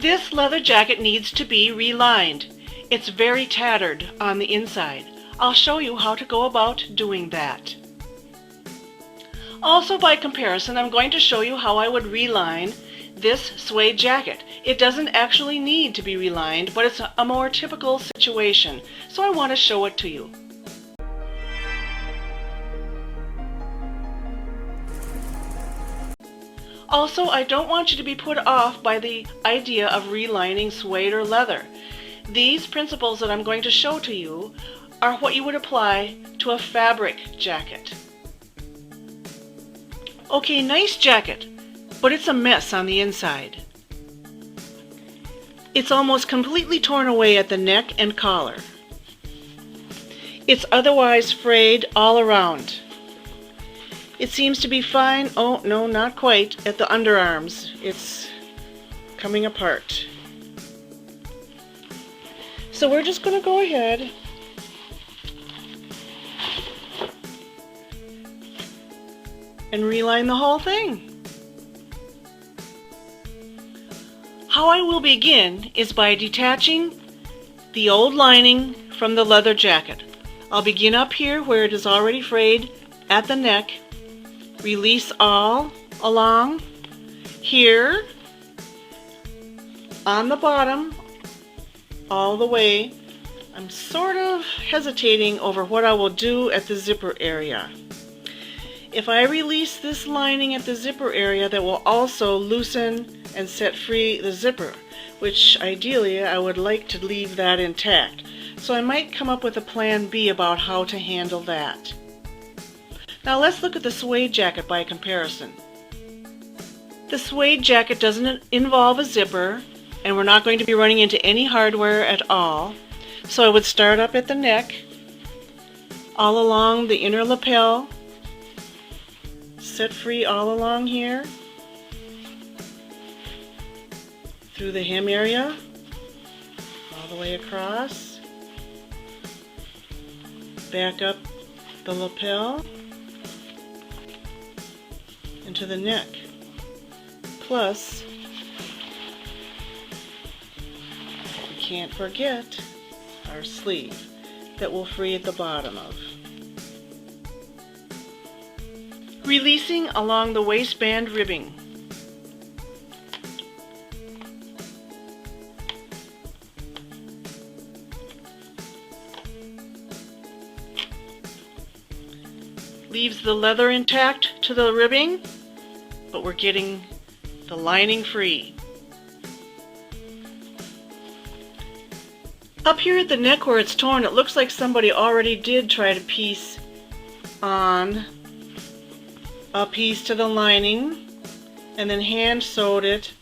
This leather jacket needs to be relined. It's very tattered on the inside. I'll show you how to go about doing that. Also, by comparison, I'm going to show you how I would reline this suede jacket. It doesn't actually need to be relined, but it's a more typical situation, so I want to show it to you. Also, I don't want you to be put off by the idea of relining suede or leather. These principles that I'm going to show to you are what you would apply to a fabric jacket. Okay, nice jacket, but it's a mess on the inside. It's almost completely torn away at the neck and collar. It's otherwise frayed all around. It seems to be fine, oh no, not quite, at the underarms. It's coming apart. So we're just going to go ahead and reline the whole thing. How I will begin is by detaching the old lining from the leather jacket. I'll begin up here where it is already frayed at the neck, release all along here, on the bottom, all the way. I'm sort of hesitating over what I will do at the zipper area. If I release this lining at the zipper area, that will also loosen and set free the zipper, which ideally I would like to leave that intact. So I might come up with a plan B about how to handle that. Now let's look at the suede jacket by comparison. The suede jacket doesn't involve a zipper, and we're not going to be running into any hardware at all. So I would start up at the neck, all along the inner lapel, set free all along here, through the hem area, all the way across, back up the lapel, into the neck. Plus, we can't forget our sleeve that we'll free at the bottom of. Releasing along the waistband ribbing. Leaves the leather intact to the ribbing, but we're getting the lining free. Up here at the neck where it's torn, it looks like somebody already did try to piece on a piece to the lining and then hand sewed it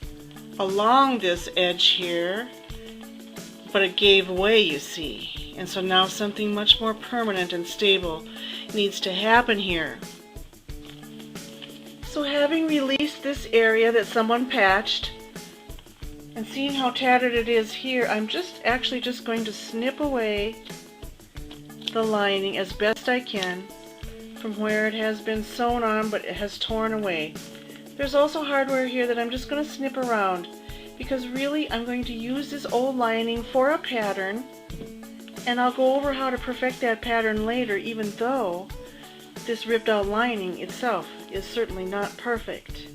along this edge here, but it gave way, you see, and so now something much more permanent and stable needs to happen here. So having released this area that someone patched and seeing how tattered it is here, I'm actually just going to snip away the lining as best I can from where it has been sewn on, but it has torn away. There's also hardware here that I'm just going to snip around because really I'm going to use this old lining for a pattern, and I'll go over how to perfect that pattern later, even though this ripped out lining itself is certainly not perfect.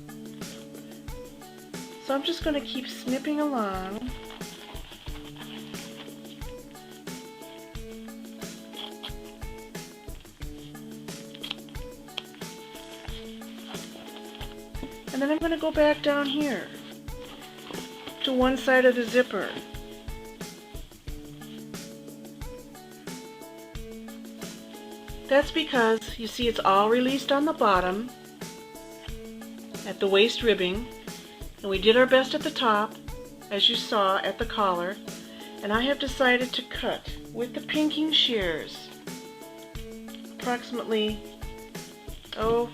So I'm just going to keep snipping along. And then I'm going to go back down here to one side of the zipper. That's because, you see, it's all released on the bottom at the waist ribbing, and we did our best at the top, as you saw at the collar, and I have decided to cut with the pinking shears approximately, a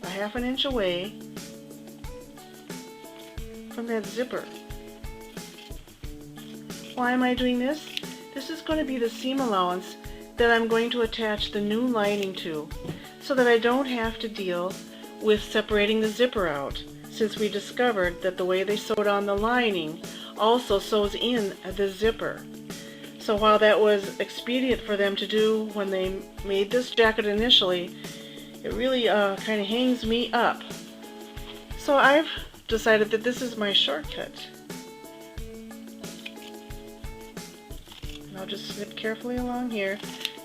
half an inch away from that zipper. Why am I doing this? This is going to be the seam allowance that I'm going to attach the new lining to, so that I don't have to deal with separating the zipper out, since we discovered that the way they sewed on the lining also sews in the zipper. So while that was expedient for them to do when they made this jacket initially, it really kind of hangs me up. So I've decided that this is my shortcut. And I'll just snip carefully along here.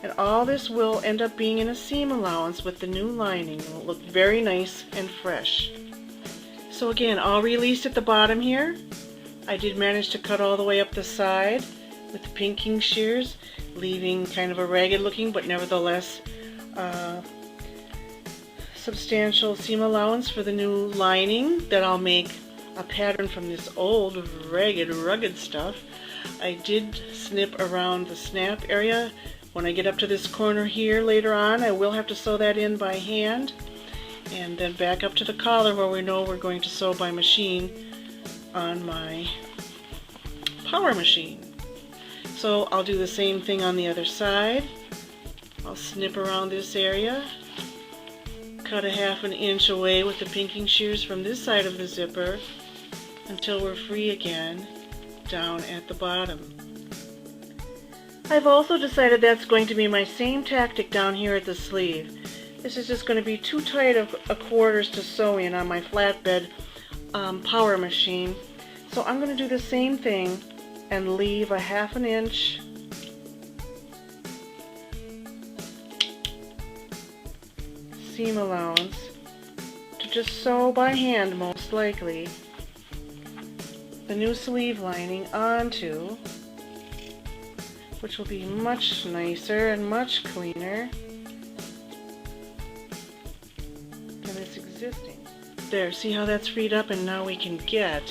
And all this will end up being in a seam allowance with the new lining. It will look very nice and fresh. So again, all released at the bottom here. I did manage to cut all the way up the side with the pinking shears, leaving kind of a ragged looking but nevertheless substantial seam allowance for the new lining that I'll make a pattern from this old ragged rugged stuff. I did snip around the snap area. When I get up to this corner here later on, I will have to sew that in by hand, and then back up to the collar where we know we're going to sew by machine on my power machine. So I'll do the same thing on the other side. I'll snip around this area, cut a 1/2 inch away with the pinking shears from this side of the zipper until we're free again down at the bottom. I've also decided that's going to be my same tactic down here at the sleeve. This is just going to be too tight of a quarters to sew in on my flatbed power machine. So I'm going to do the same thing and leave a 1/2 inch seam allowance to just sew by hand, most likely, the new sleeve lining onto, which will be much nicer and much cleaner than this existing. There, see how that's freed up, and now we can get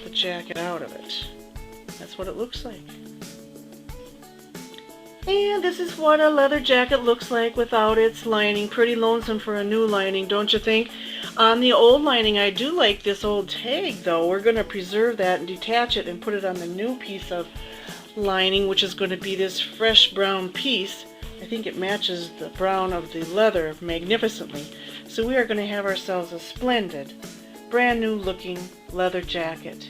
the jacket out of it. That's what it looks like. And this is what a leather jacket looks like without its lining. Pretty lonesome for a new lining, don't you think? On the old lining, I do like this old tag, though. We're going to preserve that and detach it and put it on the new piece of lining, which is going to be this fresh brown piece. I think it matches the brown of the leather magnificently. So we are going to have ourselves a splendid, brand new looking leather jacket.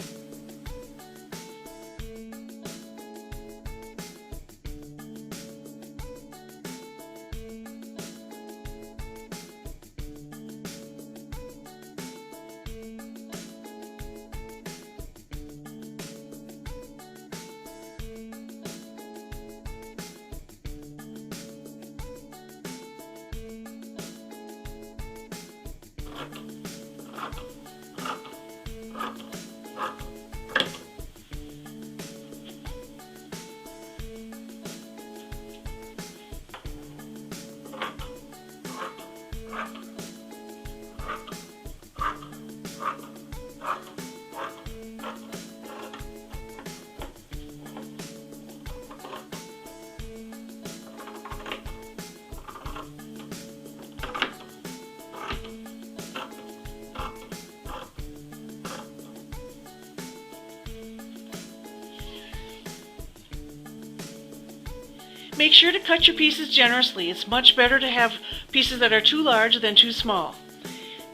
Make sure to cut your pieces generously. It's much better to have pieces that are too large than too small.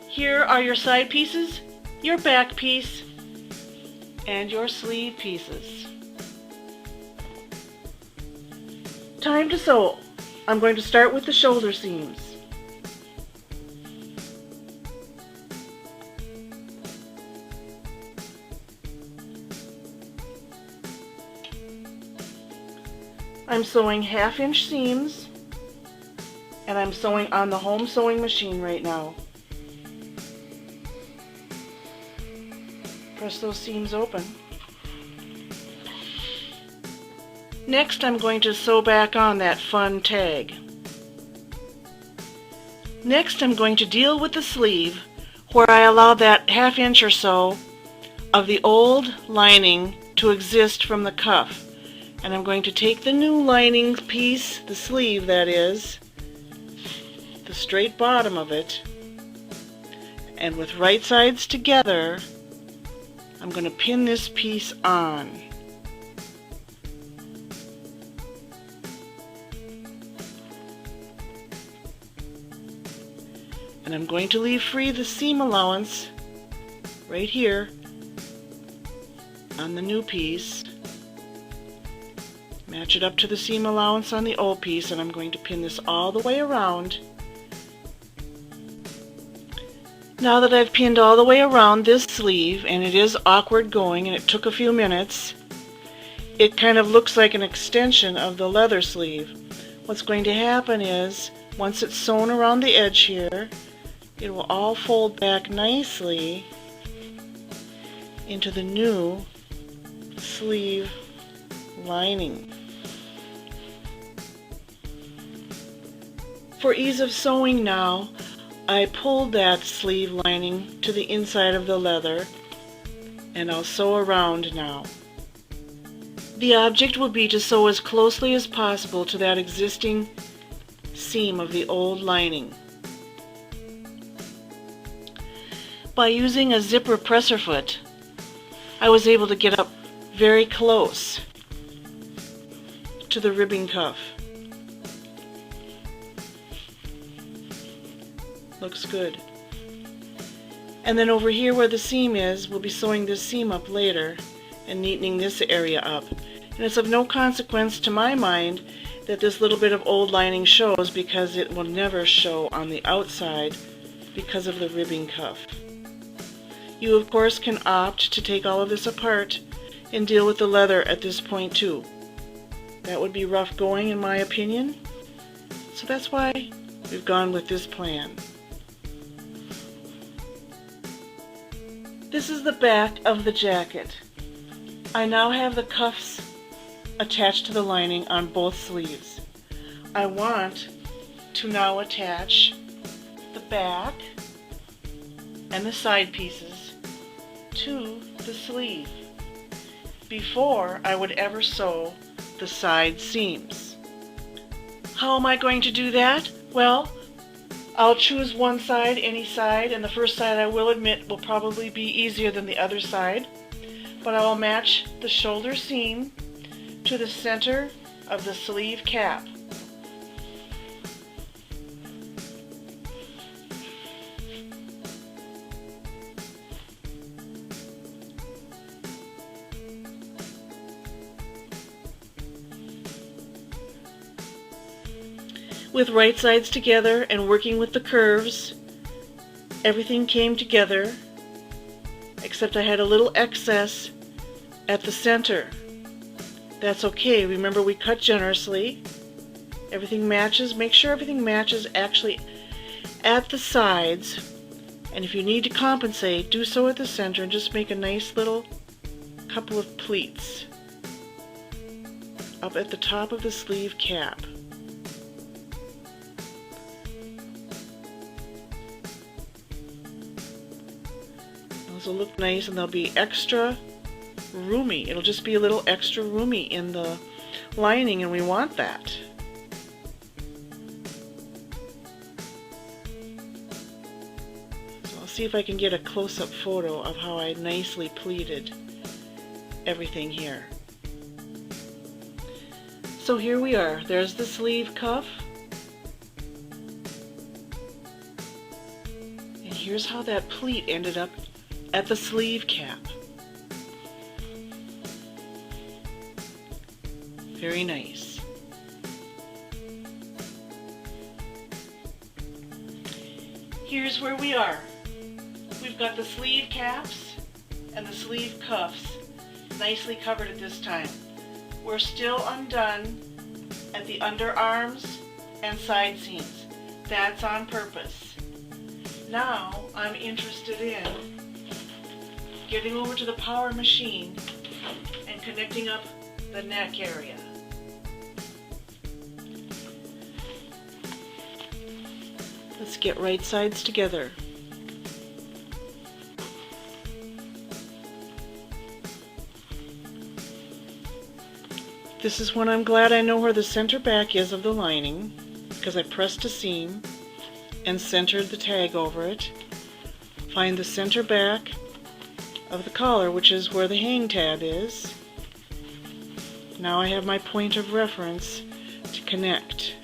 Here are your side pieces, your back piece, and your sleeve pieces. Time to sew. I'm going to start with the shoulder seams. I'm sewing 1/2 inch seams, and I'm sewing on the home sewing machine right now. Press those seams open. Next, I'm going to sew back on that fun tag. Next, I'm going to deal with the sleeve, where I allowed that 1/2 inch or so of the old lining to exist from the cuff. And I'm going to take the new lining piece, the sleeve that is, the straight bottom of it, and with right sides together, I'm going to pin this piece on. And I'm going to leave free the seam allowance right here on the new piece. Match it up to the seam allowance on the old piece, and I'm going to pin this all the way around. Now that I've pinned all the way around this sleeve, and it is awkward going and it took a few minutes, it kind of looks like an extension of the leather sleeve. What's going to happen is, once it's sewn around the edge here, it will all fold back nicely into the new sleeve lining. For ease of sewing now, I pulled that sleeve lining to the inside of the leather, and I'll sew around now. The object will be to sew as closely as possible to that existing seam of the old lining. By using a zipper presser foot, I was able to get up very close to the ribbing cuff. Looks good. And then over here where the seam is, we'll be sewing this seam up later and neatening this area up. And it's of no consequence to my mind that this little bit of old lining shows, because it will never show on the outside because of the ribbing cuff. You of course can opt to take all of this apart and deal with the leather at this point too. That would be rough going in my opinion, so that's why we've gone with this plan. This is the back of the jacket. I now have the cuffs attached to the lining on both sleeves. I want to now attach the back and the side pieces to the sleeve before I would ever sew the side seams. How am I going to do that? Well, I'll choose one side, any side, and the first side, I will admit, will probably be easier than the other side, but I will match the shoulder seam to the center of the sleeve cap. With right sides together and working with the curves, everything came together, except I had a little excess at the center. That's okay. Remember, we cut generously. Everything matches. Make sure everything matches actually at the sides, and if you need to compensate, do so at the center and just make a nice little couple of pleats up at the top of the sleeve cap. Those will look nice, and they'll be extra roomy. It'll just be a little extra roomy in the lining, and we want that. So I'll see if I can get a close-up photo of how I nicely pleated everything here. So here we are. There's the sleeve cuff. And here's how that pleat ended up at the sleeve cap. Very nice. Here's where we are. We've got the sleeve caps and the sleeve cuffs nicely covered at this time. We're still undone at the underarms and side seams. That's on purpose. Now I'm interested in getting over to the power machine and connecting up the neck area. Let's get right sides together. This is when I'm glad I know where the center back is of the lining, because I pressed a seam and centered the tag over it. Find the center back of the collar, which is where the hang tab is. Now I have my point of reference to connect.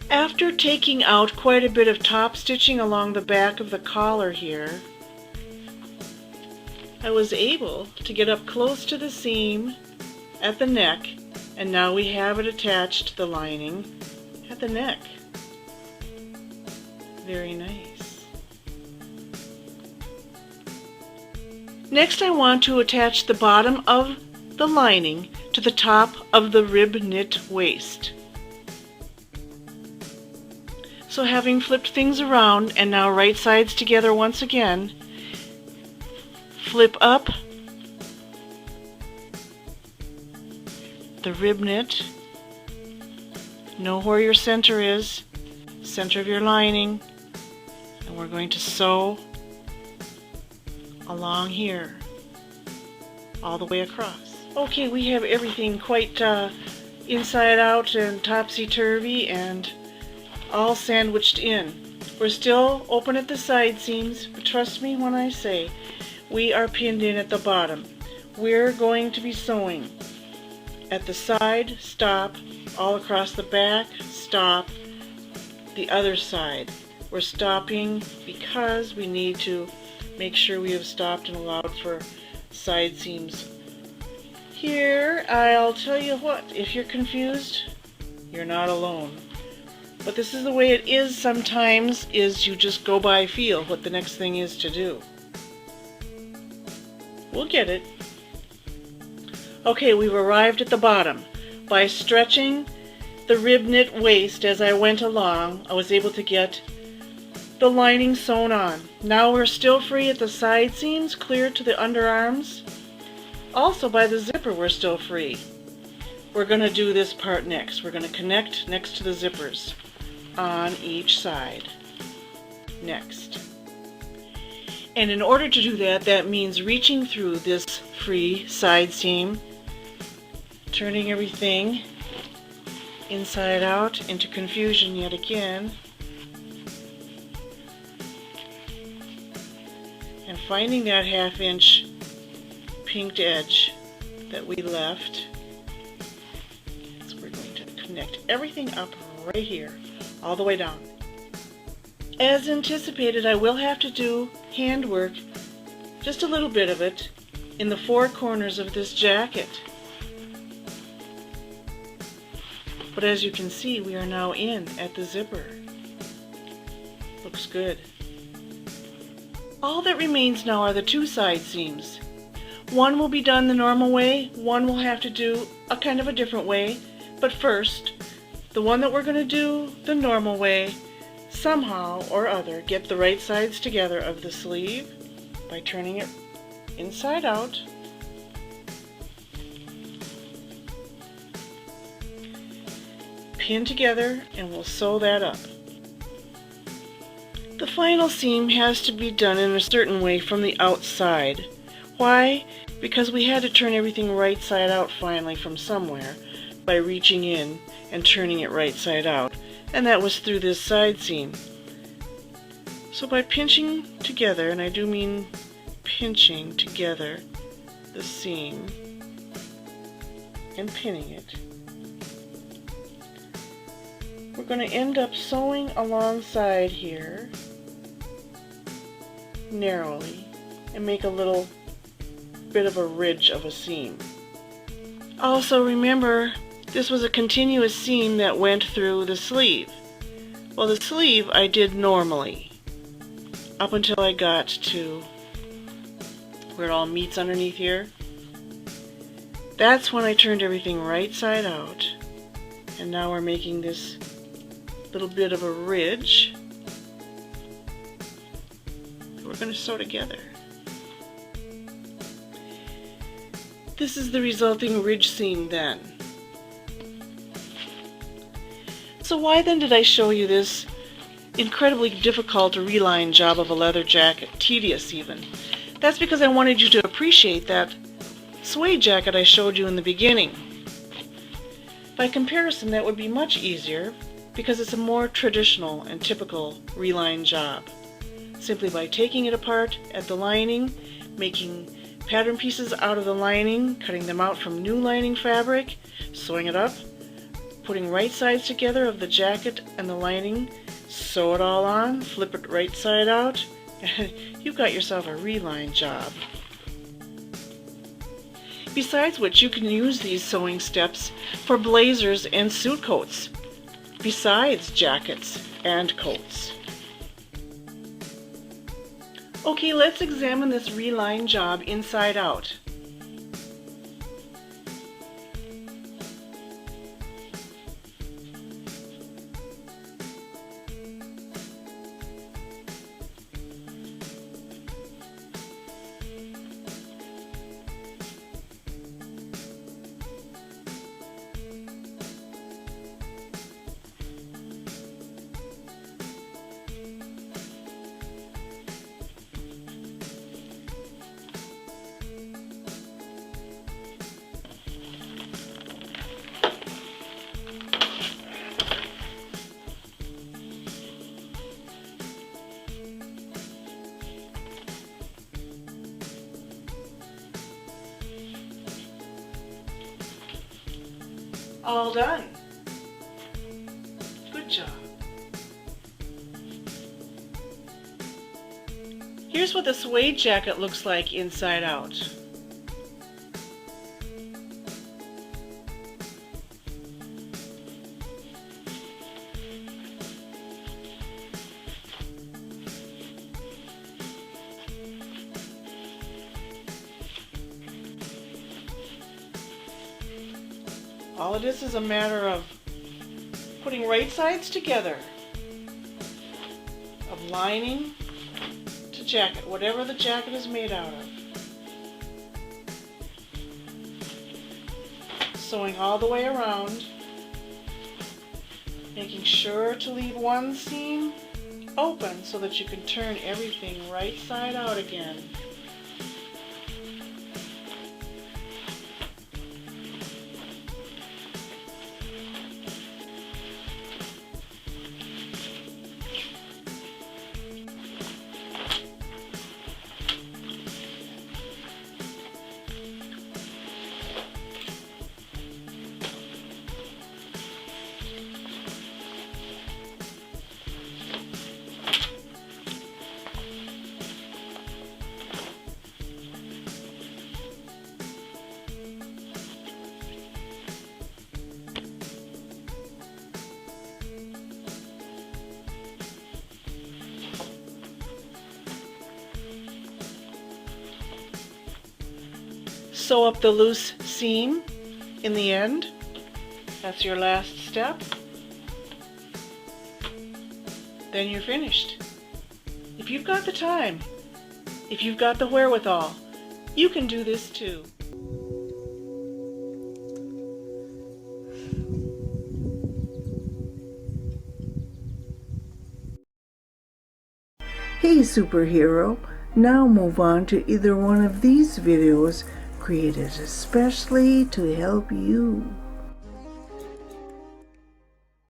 After taking out quite a bit of top stitching along the back of the collar here, I was able to get up close to the seam at the neck, and now we have it attached to the lining at the neck. Very nice. Next, I want to attach the bottom of the lining to the top of the rib knit waist. So having flipped things around and now right sides together once again, flip up the rib knit, know where your center is, center of your lining, and we're going to sew along here all the way across. Okay, we have everything quite inside out and topsy-turvy and all sandwiched in. We're still open at the side seams, but trust me when I say we are pinned in at the bottom. We're going to be sewing at the side, stop, all across the back, stop, the other side. We're stopping because we need to make sure we have stopped and allowed for side seams. Here, I'll tell you what, if you're confused, you're not alone. But this is the way it is sometimes, is you just go by feel what the next thing is to do. We'll get it. Okay, we've arrived at the bottom. By stretching the rib knit waist as I went along, I was able to get the lining sewn on. Now we're still free at the side seams, clear to the underarms. Also by the zipper we're still free. We're going to do this part next. We're going to connect next to the zippers on each side. Next. And in order to do that, that means reaching through this free side seam, turning everything inside out into confusion yet again, and finding that 1/2 inch pinked edge that we left. So we're going to connect everything up right here, all the way down. As anticipated, I will have to do handwork, just a little bit of it, in the 4 corners of this jacket. But as you can see, we are now in at the zipper. Looks good. All that remains now are the 2 side seams. One will be done the normal way, one will have to do a kind of a different way, but first, the one that we're going to do the normal way, somehow or other get the right sides together of the sleeve by turning it inside out, pin together, and we'll sew that up. The final seam has to be done in a certain way from the outside. Why? Because we had to turn everything right side out finally from somewhere by reaching in and turning it right side out, and that was through this side seam. So by pinching together, and I do mean pinching together the seam and pinning it, we're going to end up sewing alongside here narrowly and make a little bit of a ridge of a seam. Also remember, this was a continuous seam that went through the sleeve. Well, the sleeve I did normally up until I got to where it all meets underneath here. That's when I turned everything right side out, and now we're making this little bit of a ridge that we're going to sew together. This is the resulting ridge seam then. So why then did I show you this incredibly difficult reline job of a leather jacket, tedious even? That's because I wanted you to appreciate that suede jacket I showed you in the beginning. By comparison, that would be much easier because it's a more traditional and typical reline job. Simply by taking it apart at the lining, making pattern pieces out of the lining, cutting them out from new lining fabric, sewing it up, putting right sides together of the jacket and the lining, sew it all on, flip it right side out, and you've got yourself a reline job. Besides which, you can use these sewing steps for blazers and suit coats, besides jackets and coats. Okay, let's examine this reline job inside out. All done. Good job. Here's what the suede jacket looks like inside out. All it is a matter of putting right sides together, of lining to jacket, whatever the jacket is made out of. Sewing all the way around, making sure to leave one seam open so that you can turn everything right side out again. Sew up the loose seam in the end. That's your last step. Then you're finished. If you've got the time, if you've got the wherewithal, you can do this too. Hey superhero, now move on to either one of these videos created especially to help you.